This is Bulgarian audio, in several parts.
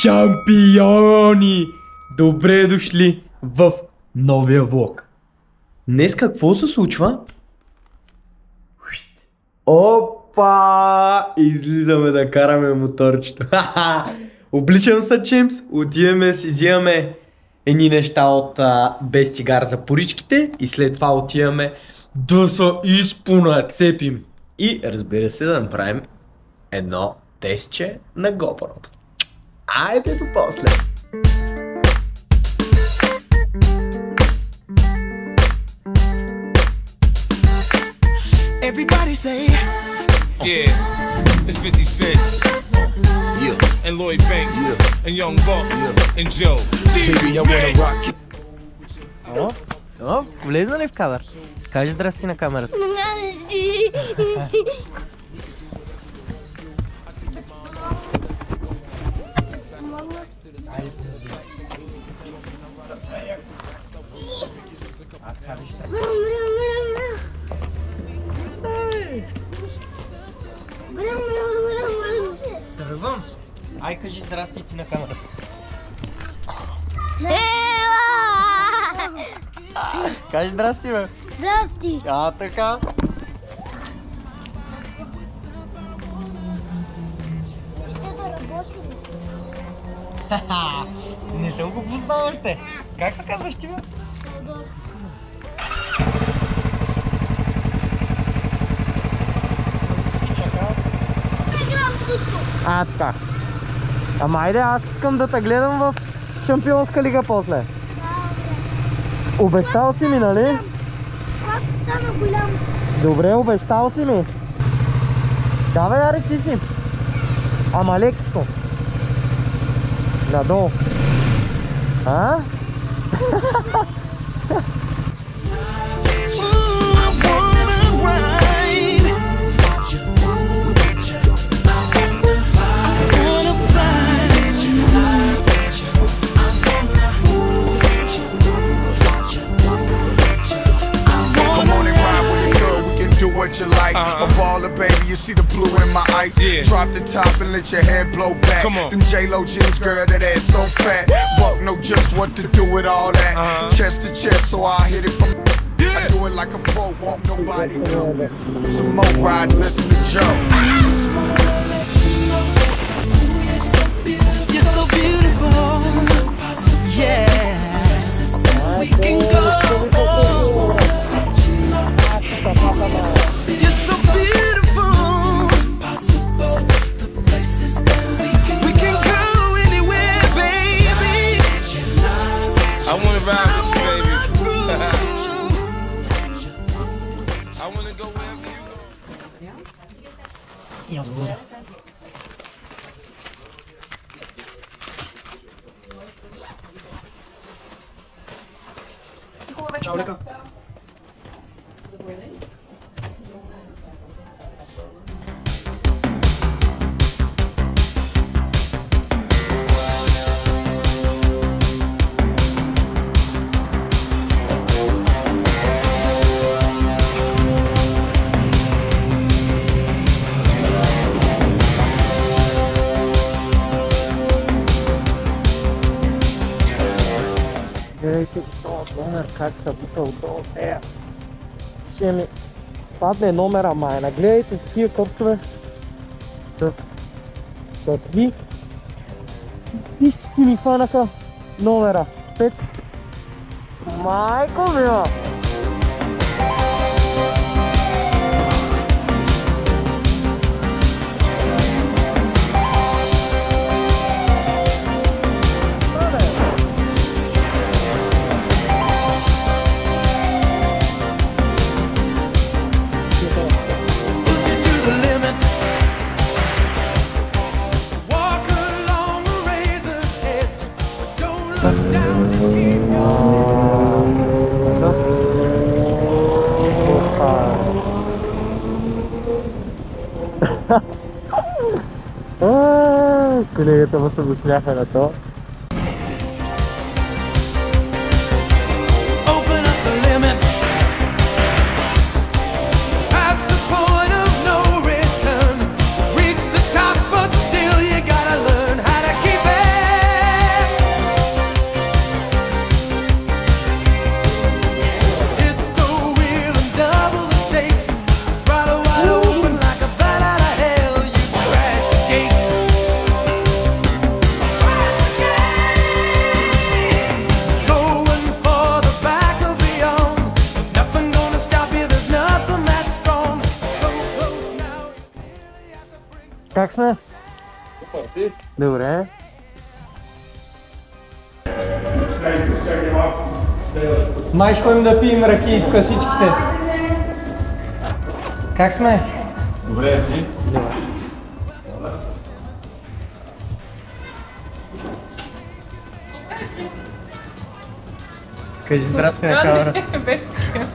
Шампиони! Добре дошли в новия влог. Днес какво се случва? Опа! Излизаме да караме моторчето. Обличам се, Чимс, отиваме си взимаме едни неща от без цигар за поричките и след това отиваме да се изпонацепим. И разбира се да направим едно тестче на GoPro-то. Айде до после! Everybody say, yeah, it's 50 Cent, yeah, and Lloyd Banks, yeah, and Young Buck, yeah, and Joe. Baby, I wanna rock you. О, влезна ли в кадър? Кажи здрасти на камерата. Тръгвам. Ай, кажи здрасти ти на камерата. Кажи здрасти, бе. Здрасти. Така. Не съм го познал още. Как се казваш ти, бе? Така. Ама айде, аз искам да те гледам в Шампионска лига после. Обещал си ми, нали? Как стана голям? Добре, обещал си ми. Давай, Ярик, ти си. Ама лекото. Надолу. А? What you like, a baller, baby. You see the blue in my ice. Yeah. Drop the top and let your hair blow back. Come on. Them J-Lo jeans, girl, that ass so fat. Buck know just what to do with all that. Chest to chest, so I hit it from. I do it like a pro, won't nobody know. Some more ride, listen to Joe. You're so beautiful, yeah. We can go. You're so beautiful. We can go anywhere, baby. I wanna ride with you, baby. I wanna go wherever you go. Чао, лека. Гледайте този номер, как се бута отдолу. Ще ми падне номера, майна. Гледайте с тия кърчове. С какви пищици ми хванаха номера. 5. Майко мила! С колегата му се го смяха на то. Как сме? Супер, ти? Добре. Май ще ходим да пием ракии тук всичките. Как сме? Добре, ти? Добре. Кажи здрасти на камерата. Без такива.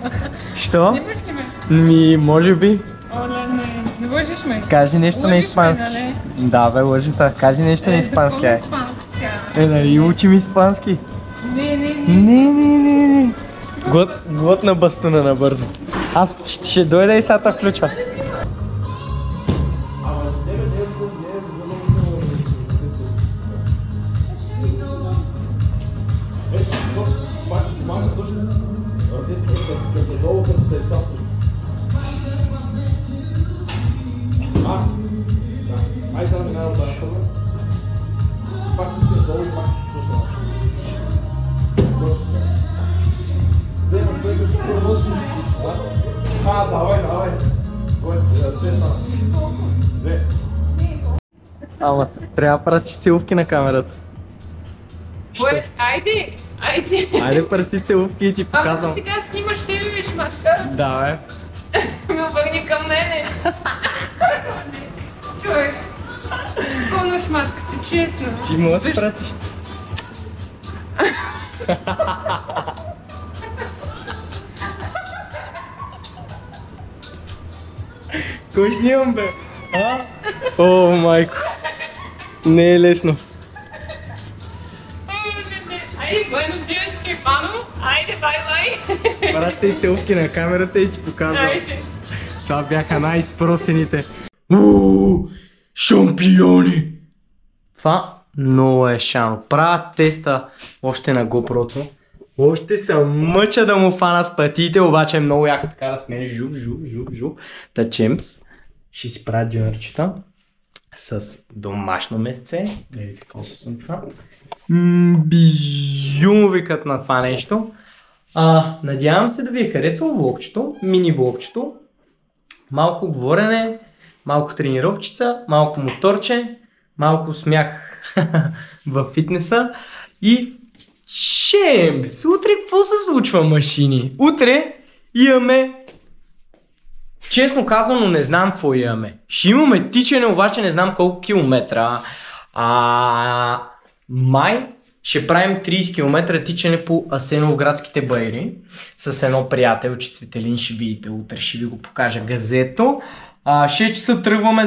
Що? Снимаш ли ме? Ми, може би. Оле, не лъжиш ме. Кажи нещо на Лъжиш ме, испански. нали? Да, бе, лъжета. Кажи нещо на испански. Какво на Ай. испански сега? Нали учим испански? Не. Не. Глад на бастуна набързо. Аз ще дойда и сега те включва. Ай, сега минава да разхода. Пак ще долу и пак ще слушам. Вземаш той като продължи. Давай. Кой е седна? Две. Ама, трябва да пратиш целувки на камерата. Бе, айде. Айде прати целувки и ти Ако показвам. сега снимаш тебе ми шматка, Да, бе. ме обърни към мене. Човек. Пълна шматка си, честно. Ти мога да си пратиш. Кой снимам, бе? А? О, майко. Не е лесно. Айде, buenos días, Стефано. Айде, бай. Пращай целувки на камерата и ти показвам. Айде. Това бяха най-спросените. Шампиони! Това много е шано. Правя теста още на GoPro-то. Още се мъча да му фана с пътите, обаче е много яко така да смене жук. Та чемс. Ще си правя дюнерчета с домашно месце. Гледайте какво се случва. Бижу викат на това нещо. Надявам се да ви е харесало влогчето, мини влогчето. Малко говорене, малко тренировчица, малко моторче, малко смях във фитнеса и чемс! Утре какво се случва, машини? Утре имаме, честно казано не знам какво имаме. Ще имаме тичане, обаче не знам колко километра. Май ще правим 30 км тичане по Асеновградските байри с едно приятелче Цветелин, ще видите, утре ще ви го покажа газето. 6 часа тръгваме,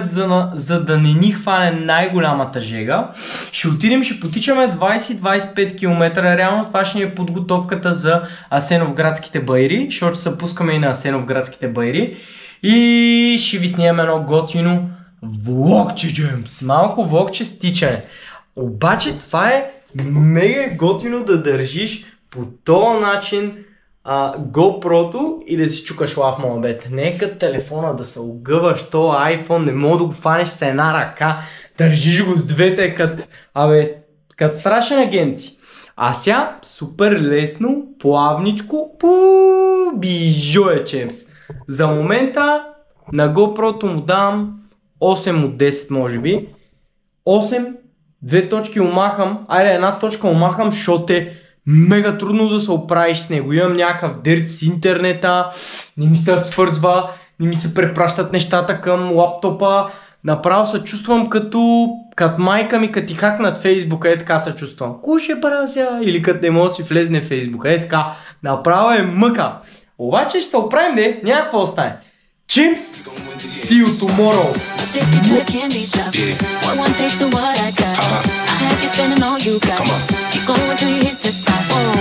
за да не ни хване най-голямата жега. Ще отидем, ще потичаме 20-25 км. Реално това ще ни е подготовката за Асеновградските байри, защото ще се пускаме и на Асеновградските байри. И ще ви снимаме едно готино влогче, Джеймс. Малко влогче с тичане. Обаче това е мега готино да държиш по този начин GoPro-то и да си чукаш лав мобет. Нека телефона да се огъваш, то iPhone, не мога да го фанеш с една ръка, държиш го с двете като страшен агенци. А сега супер лесно, плавничко, бижу е, чемс. За момента на GoPro-то му давам 8 от 10 може би. 8, 2 точки омахам, айде една точка омахам, защото е мега трудно да се оправиш с него. Имам някакъв дърт с интернета, не ми се свързва, не ми се препращат нещата към лаптопа. Направо се чувствам като майка ми, като ти хакнат Фейсбука, така се чувствам. Куше бразя, или като не мога да си влезне в Фейсбука, така. Направо е мъка. Обаче ще се оправим, де, няма какво остане. Chimps, see you tomorrow. Take you to the candy shop. One taste of what I got. I have you spending all you got. Keep going till you hit the spot. Oh.